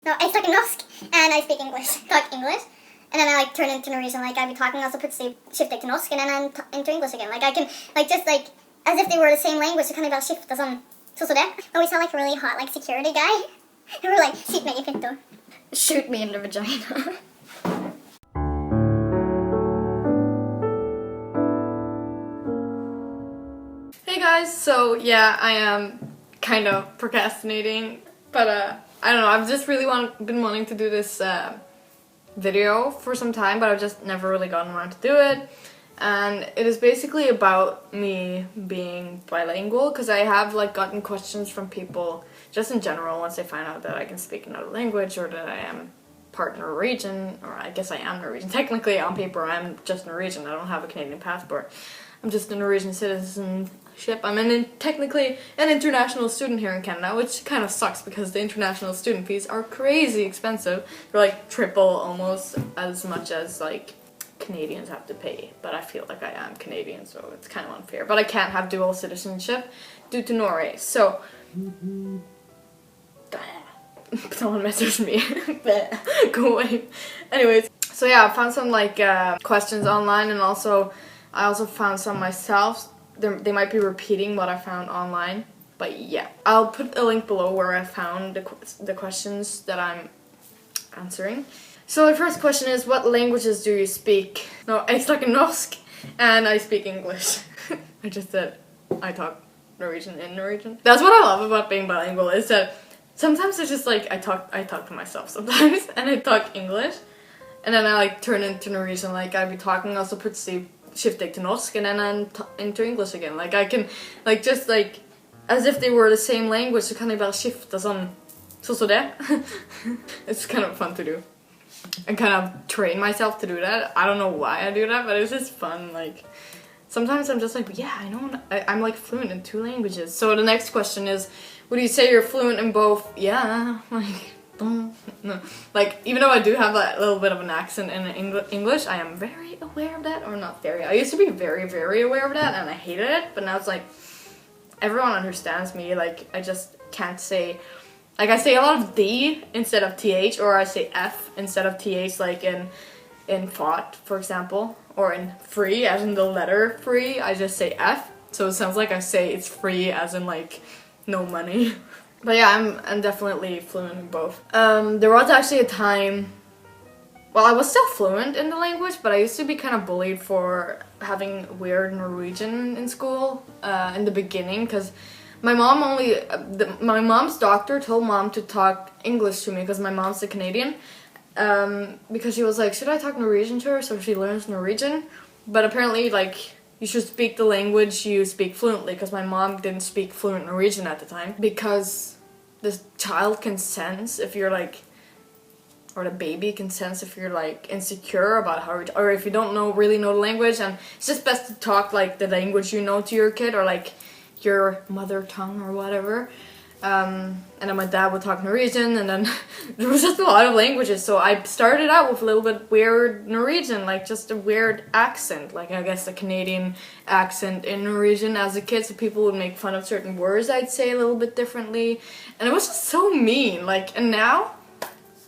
No, I stuck in norsk, and I speak English. Talk English. And then I like turn into Norwegian, like I'd be talking, also skifte til norsk, and then I'm into English again. Like I can, like just like, as if they were the same language, så kan jeg bare skifte sånn så det. But we sound like a really hot, like, security guy. And we're like, shoot me i pinto. Shoot me in the vagina. Hey guys, so yeah, I am kind of procrastinating, but I don't know, I've just really been wanting to do this video for some time, but I've just never really gotten around to do it. And it is basically about me being bilingual, because I have like gotten questions from people just in general once they find out that I can speak another language, or that I am part Norwegian, or I guess I am Norwegian. Technically on paper I'm just Norwegian, I don't have a Canadian passport. I'm just a Norwegian citizenship. I'm technically an international student here in Canada, which kind of sucks because the international student fees are crazy expensive. They're like triple almost as much as like Canadians have to pay, but I feel like I am Canadian, so it's kind of unfair. But I can't have dual citizenship due to Norway, so someone messaged me. Go away. Anyways, so yeah, I found some like questions online, and I also found some myself. They might be repeating what I found online, but yeah, I'll put a link below where I found the questions that I'm answering. So the first question is, what languages do you speak? No, I snakker norsk, and I speak English. I just said I talk Norwegian in Norwegian. That's what I love about being bilingual, is that sometimes it's just like I talk to myself sometimes, and I talk English, and then I like turn into Norwegian. Like I'd be talking, also plutselig skifter til norsk, and then I'm into English again. Like I can, like just like as if they were the same language, så kan jeg bare skifte sånn så det. It's kind of fun to do. And kind of train myself to do that. I don't know why I do that, but it's just fun. Like sometimes I'm just like, yeah, I know, I'm like fluent in 2 languages. So the next question is, would you say you're fluent in both? Yeah, like no. Like even though I do have a little bit of an accent in English, I am very aware of that, or not very. I used to be very, very aware of that, and I hated it. But now it's like everyone understands me. Like I just can't say. Like I say a lot of D instead of TH, or I say F instead of TH, like in fought, for example, or in free, as in the letter free, I just say F. So it sounds like I say it's free as in like no money. But yeah, I'm definitely fluent in both. There was actually a time, well, I was still fluent in the language, but I used to be kind of bullied for having weird Norwegian in school in the beginning, because my mom's doctor told mom to talk English to me, because my mom's a Canadian, because she was like, should I talk Norwegian to her so she learns Norwegian? But apparently, like, you should speak the language you speak fluently, because my mom didn't speak fluent Norwegian at the time, because the child can sense if you're like, or the baby can sense if you're like insecure about how, or if you don't really know the language, and it's just best to talk like the language you know to your kid, or like your mother tongue or whatever. And then my dad would talk Norwegian, and then there was just a lot of languages, so I started out with a little bit weird Norwegian, like just a weird accent, like I guess a Canadian accent in Norwegian as a kid, so people would make fun of certain words I'd say a little bit differently, and it was just so mean. Like, and now,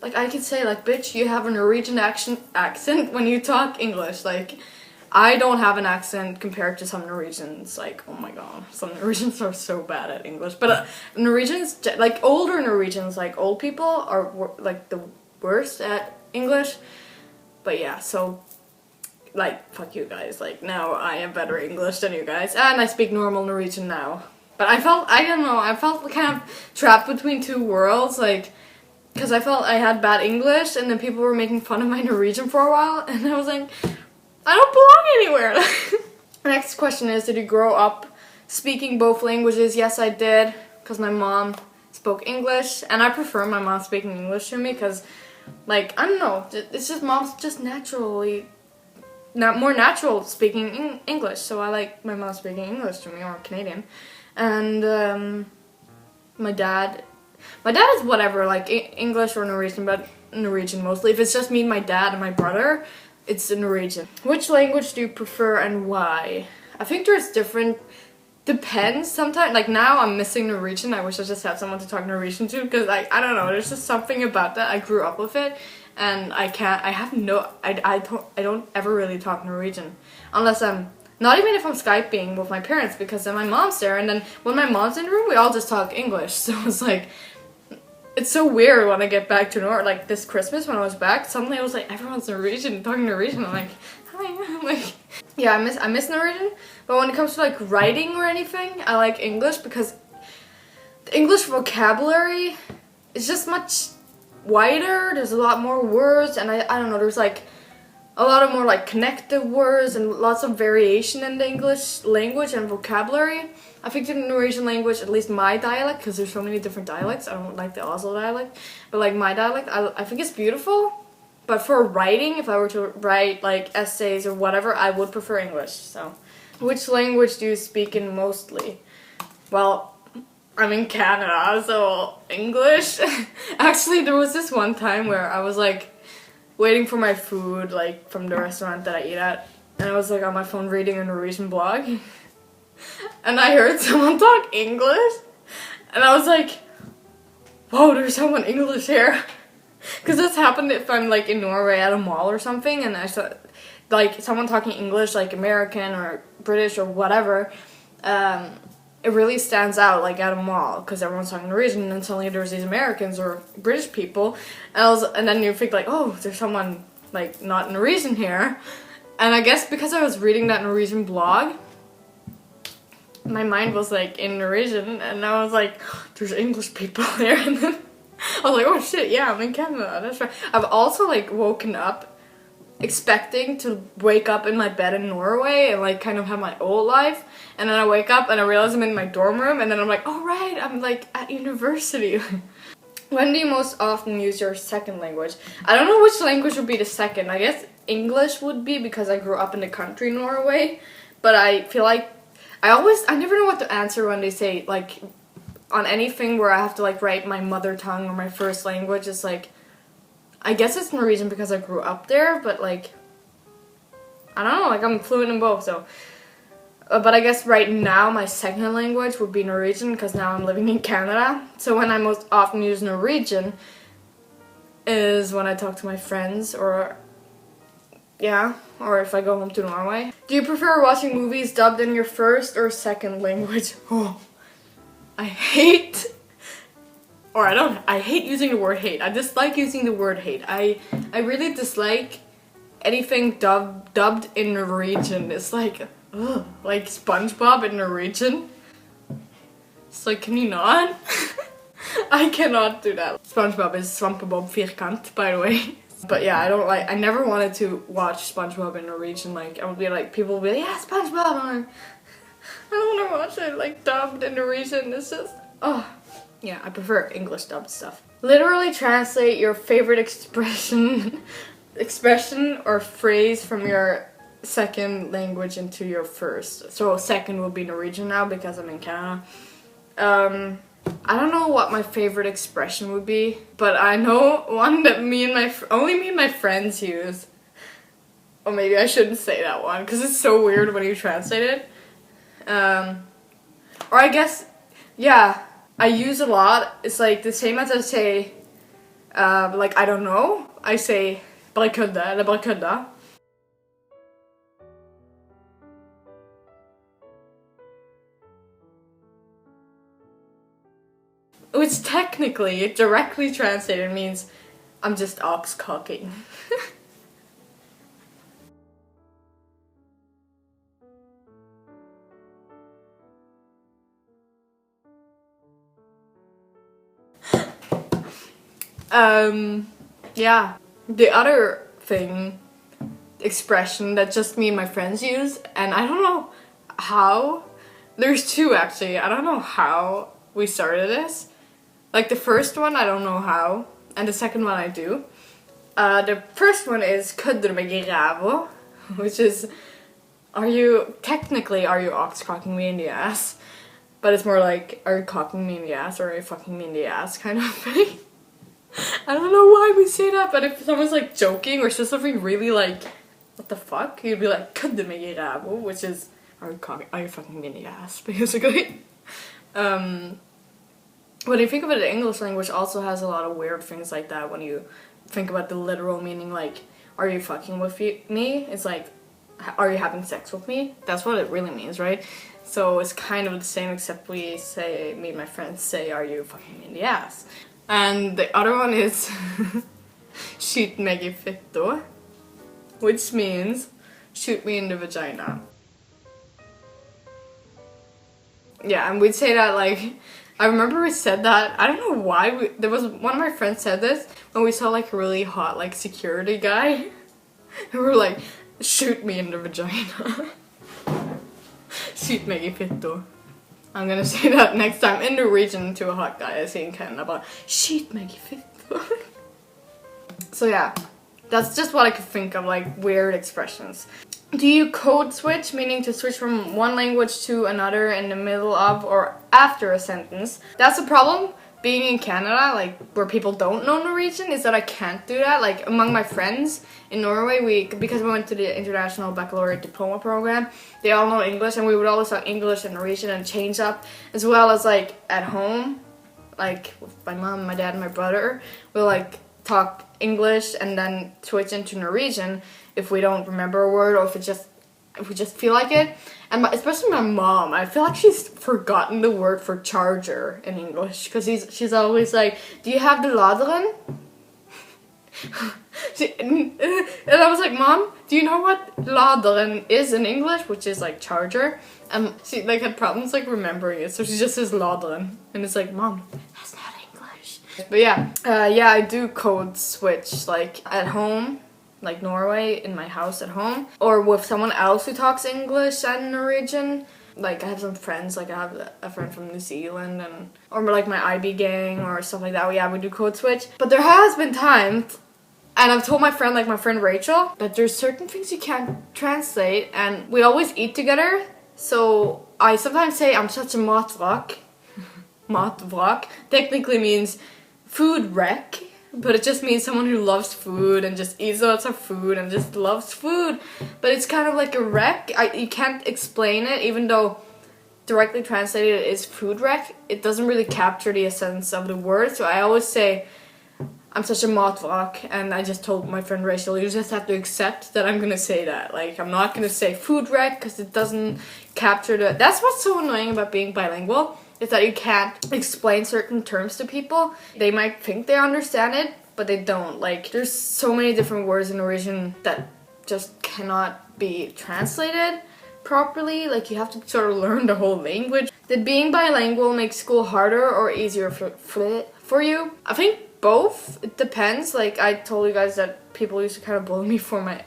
like I could say like, bitch, you have a Norwegian accent when you talk English. Like, I don't have an accent compared to some Norwegians. Like, oh my god, some Norwegians are so bad at English. But Norwegians, like older Norwegians, like old people, are like the worst at English. But yeah, so like, fuck you guys. Like, now I am better English than you guys, and I speak normal Norwegian now. But I felt kind of trapped between 2 worlds, like, because I felt I had bad English, and then people were making fun of my Norwegian for a while, and I was like, I don't belong anywhere. The next question is, did you grow up speaking both languages? Yes, I did, because my mom spoke English, and I prefer my mom speaking English to me, because, like, I don't know, it's just mom's just naturally more natural speaking English, so I like my mom speaking English to me, or Canadian. And my dad is whatever, like English or Norwegian, but Norwegian mostly. If it's just me, my dad, and my brother, it's in Norwegian. Which language do you prefer and why? I think there's different depends sometimes. Like now I'm missing Norwegian. I wish I just had someone to talk Norwegian to, because I don't know, there's just something about that. I grew up with it, and I don't ever really talk Norwegian unless I'm not even if I'm Skyping with my parents, because then my mom's there, and then when my mom's in the room we all just talk English. So it's like, it's so weird when I get back to Norway. Like this Christmas when I was back, suddenly I was like, everyone's Norwegian, talking Norwegian. I'm like, hi. I'm like, yeah, I miss Norwegian. But when it comes to like writing or anything, I like English, because the English vocabulary is just much wider. There's a lot more words, and I don't know, there's like a lot of more like connected words and lots of variation in the English language and vocabulary. I think the Norwegian language, at least my dialect, because there's so many different dialects, I don't like the Oslo dialect, but like my dialect, I think it's beautiful. But for writing, if I were to write like essays or whatever, I would prefer English. So, which language do you speak in mostly? Well, I'm in Canada, so English. Actually, there was this one time where I was like waiting for my food, like from the restaurant that I eat at, and I was like on my phone reading a Norwegian blog, and I heard someone talk English, and I was like, whoa, there's someone English here. Because this happened if I'm like in Norway at a mall or something, and I saw like someone talking English, like American or British or whatever. It really stands out like at a mall, because everyone's talking Norwegian, and then suddenly there's these Americans or British people, and then you think like, oh, there's someone like not Norwegian here. And I guess because I was reading that Norwegian blog, my mind was like in Norwegian, and I was like, there's English people there. And then I was like, oh shit, yeah, I'm in Canada, that's right. I've also like woken up expecting to wake up in my bed in Norway and like kind of have my old life, and then I wake up and I realize I'm in my dorm room, and then I'm like, oh right, I'm like at university. When do you most often use your second language? I don't know which language would be the second. I guess English would be, because I grew up in the country Norway, but I feel like I never know what to answer when they say like on anything where I have to like write my mother tongue or my first language. It's like, I guess it's Norwegian because I grew up there, but like, I don't know, like I'm fluent in both, so. But I guess right now my second language would be Norwegian, because now I'm living in Canada. So when I most often use Norwegian is when I talk to my friends, or yeah, or if I go home to Norway. Do you prefer watching movies dubbed in your first or second language? Oh, I hate using the word hate. I dislike using the word hate. I really dislike anything dubbed in Norwegian. It's like, ugh, like SpongeBob in Norwegian. It's like, can you not? I cannot do that. SpongeBob is Svampebob Vierkant, by the way. But yeah, I never wanted to watch SpongeBob in Norwegian. Like, I would be like, people would be like, yeah, SpongeBob. I'm like, I don't want to watch it like dubbed in Norwegian. It's just, oh. Yeah, I prefer English dubbed stuff. Literally translate your favorite expression or phrase from your second language into your first. So second will be Norwegian now because I'm in Canada. I don't know what my favorite expression would be, but I know one that only me and my friends use. Or maybe I shouldn't say that one because it's so weird when you translate it. Or I guess, yeah, I use a lot. It's like the same as I say, like I don't know. I say bare kødda eller bare kødda. Which technically, directly translated means I'm just ox cocking. Yeah. The other expression that just me and my friends use, and I don't know how, there's two actually, I don't know how we started this. Like the first one, I don't know how, and the second one I do. The first one is kødder du meg I ræva, which is, are you ox cocking me in the ass? But it's more like, are you cocking me in the ass or are you fucking me in the ass kind of thing. I don't know why we say that, but if someone's like joking or says something really like, what the fuck? You'd be like, kødder du meg I ræva, which is are you fucking me in the ass, basically. When you think of it, the English language also has a lot of weird things like that. When you think about the literal meaning, like, are you fucking with me? It's like, are you having sex with me? That's what it really means, right? So it's kind of the same, except me and my friends say, are you fucking me in the ass? And the other one is shoot meg i fitto, which means shoot me in the vagina. Yeah, and we'd say that, like, I remember we said that, I don't know why, there was one of my friends said this when we saw like a really hot like security guy. And we were like, shoot me in the vagina. Shoot meg i fitto. I'm gonna say that next time in the region to a hot guy I see in Canada, about shoot meg i fitto. So yeah, that's just what I could think of, like weird expressions. Do you code switch, meaning to switch from one language to another in the middle of or after a sentence? That's the problem being in Canada, like where people don't know Norwegian, is that I can't do that. Like among my friends in Norway, because we went to the International Baccalaureate Diploma program, they all know English, and we would always talk English and Norwegian and change up, as well as like at home, like with my mom, my dad, and my brother, we'll like talk English and then switch into Norwegian if we don't remember a word, or if we just feel like it. And especially my mom, I feel like she's forgotten the word for charger in English, because she's always like, do you have the laderen? And I was like, Mom, do you know what laderen is in English, which is like charger? And she like had problems like remembering it, so she just says laderen, and it's like, Mom, that's not English. But yeah, I do code switch like at home, like Norway, in my house at home, or with someone else who talks English and Norwegian. Like I have some friends, like I have a friend from New Zealand, or like my IB gang or stuff like that. Yeah, we do code switch. But there has been times, and I've told my friend, like my friend Rachel, that there's certain things you can't translate, and we always eat together. So I sometimes say I'm such a matvrak. Matvrak technically means food wreck, but it just means someone who loves food and just eats lots of food and just loves food. But it's kind of like a wreck. You can't explain it, even though directly translated it is food wreck. It doesn't really capture the essence of the word. So I always say, I'm such a matvrak, and I just told my friend Rachel, you just have to accept that I'm gonna say that. Like, I'm not gonna say food wreck, because it doesn't capture the... That's what's so annoying about being bilingual, is that you can't explain certain terms to people. They might think they understand it, but they don't. Like, there's so many different words in Norwegian that just cannot be translated properly. Like, you have to sort of learn the whole language. Did being bilingual make school harder or easier for you? I think both. It depends. Like, I told you guys that people used to kind of bully me for my,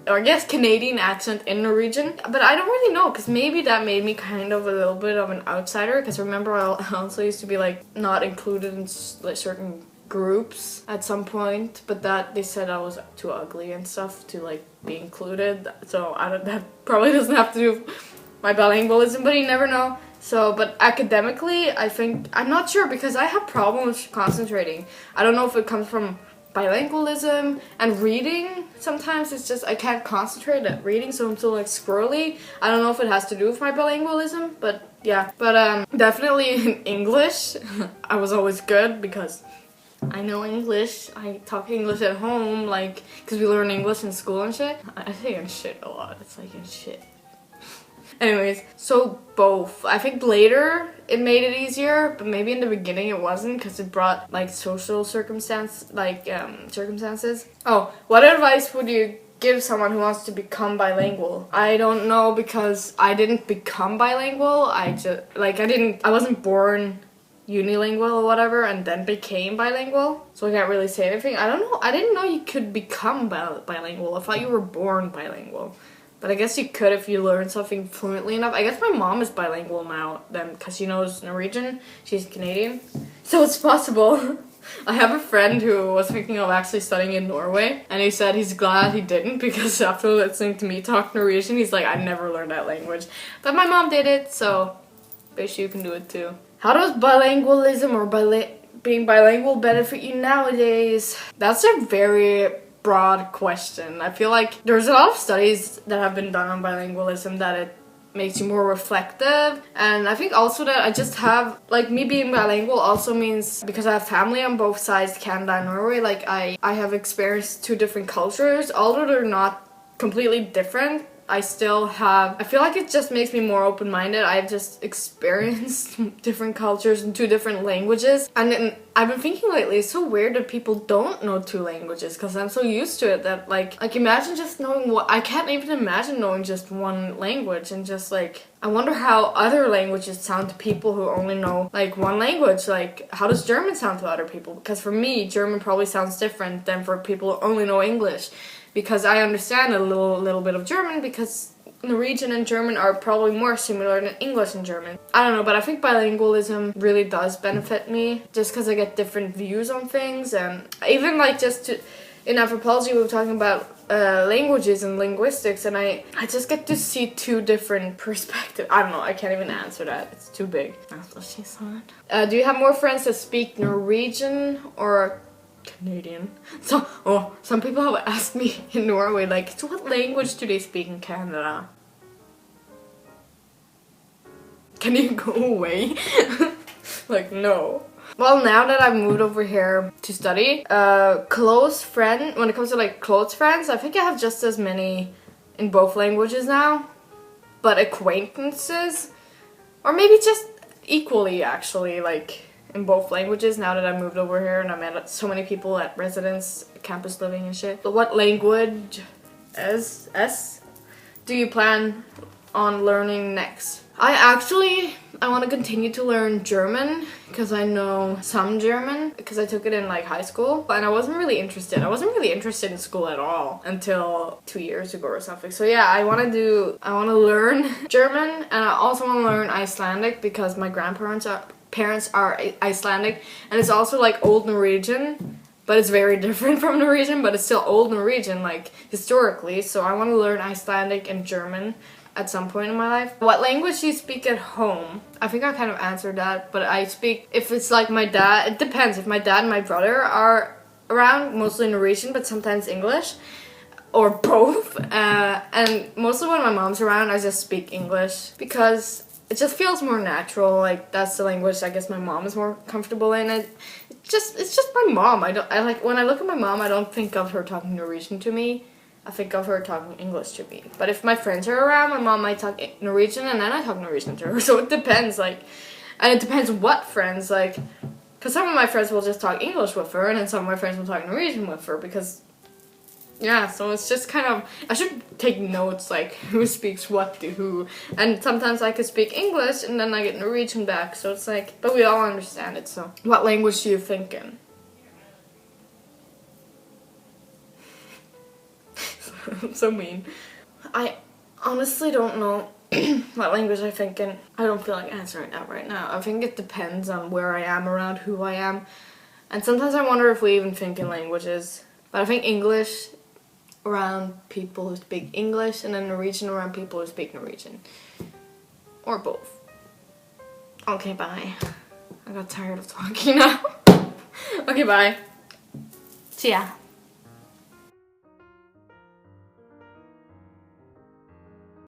I guess, Canadian accent in Norwegian. But I don't really know, because maybe that made me kind of a little bit of an outsider. Because remember, I also used to be, like, not included in like certain groups at some point. But that, they said I was too ugly and stuff to, like, be included. So that probably doesn't have to do with my bilingualism, but you never know. So, but academically, I think, I'm not sure, because I have problems concentrating. I don't know if it comes from bilingualism and reading. Sometimes it's just, I can't concentrate at reading, so I'm still like squirrely. I don't know if it has to do with my bilingualism, but yeah. But definitely in English, I was always good, because I know English. I talk English at home, like, because we learn English in school and shit. I say in shit a lot. It's like in shit. Anyways, so both. I think later it made it easier, but maybe in the beginning it wasn't, because it brought like social circumstances. Oh, what advice would you give someone who wants to become bilingual? I don't know, because I didn't become bilingual. I wasn't born unilingual or whatever and then became bilingual, so I can't really say anything. I don't know. I didn't know you could become bilingual. I thought you were born bilingual. But I guess you could if you learn something fluently enough. I guess my mom is bilingual now, then, because she knows Norwegian. She's Canadian. So it's possible. I have a friend who was thinking of actually studying in Norway, and he said he's glad he didn't, because after listening to me talk Norwegian, he's like, I never learned that language. But my mom did it, so bet you can do it too. How does bilingualism or being bilingual benefit you nowadays? That's a very broad question. I feel like there's a lot of studies that have been done on bilingualism that it makes you more reflective. And I think also that I just have, like, me being bilingual also means, because I have family on both sides, Canada and Norway, like I have experienced two different cultures. Although they're not completely different, I feel like it just makes me more open-minded. I've just experienced different cultures and two different languages. And then I've been thinking lately, it's so weird that people don't know two languages, because I'm so used to it that like imagine just knowing I can't even imagine knowing just one language. And just like, I wonder how other languages sound to people who only know like one language. Like, how does German sound to other people? Because for me, German probably sounds different than for people who only know English. Because I understand a little bit of German, because Norwegian and German are probably more similar than English and German. I don't know, but I think bilingualism really does benefit me, just because I get different views on things. And even like in anthropology we were talking about languages and linguistics, and I just get to see two different perspectives. I don't know, I can't even answer that, it's too big. That's what she said. Do you have more friends that speak Norwegian or Canadian? So, some people have asked me in Norway, like, so what language do they speak in Canada? Can you go away? Like, no. Well, now that I've moved over here to study, close friend, when it comes to like close friends, I think I have just as many in both languages now. But acquaintances, or maybe just equally actually, like, in both languages now that I moved over here and I met so many people at residence, campus living and shit. But what language do you plan on learning next? I want to continue to learn German, because I know some German, because I took it in like high school, and I wasn't really interested. I wasn't really interested in school at all until 2 years ago or something. So yeah, I want to learn German, and I also want to learn Icelandic, because my parents are Icelandic, and it's also like Old Norwegian, but it's very different from Norwegian, but it's still Old Norwegian, like, historically. So I want to learn Icelandic and German at some point in my life. What language do you speak at home? I think I kind of answered that, but I speak, if it's like my dad, it depends. If my dad and my brother are around, mostly Norwegian, but sometimes English, or both. And mostly when my mom's around, I just speak English, because it just feels more natural. Like, that's the language I guess my mom is more comfortable in. It's just my mom. When I look at my mom, I don't think of her talking Norwegian to me. I think of her talking English to me. But if my friends are around, my mom might talk Norwegian, and then I talk Norwegian to her. So it depends, like, and it depends what friends, like, because some of my friends will just talk English with her, and then some of my friends will talk Norwegian with her, because, yeah, so it's just kind of, I should take notes, like, who speaks what to who, and sometimes I could speak English, and then I get Norwegian back, so it's like, but we all understand it, so. What language do you think in? So mean. I honestly don't know what language I think in. I don't feel like answering that right now. I think it depends on where I am around who I am. And sometimes I wonder if we even think in languages. But I think English around people who speak English, and then Norwegian around people who speak Norwegian. Or both. Okay, bye. I got tired of talking now. Okay, bye. See ya.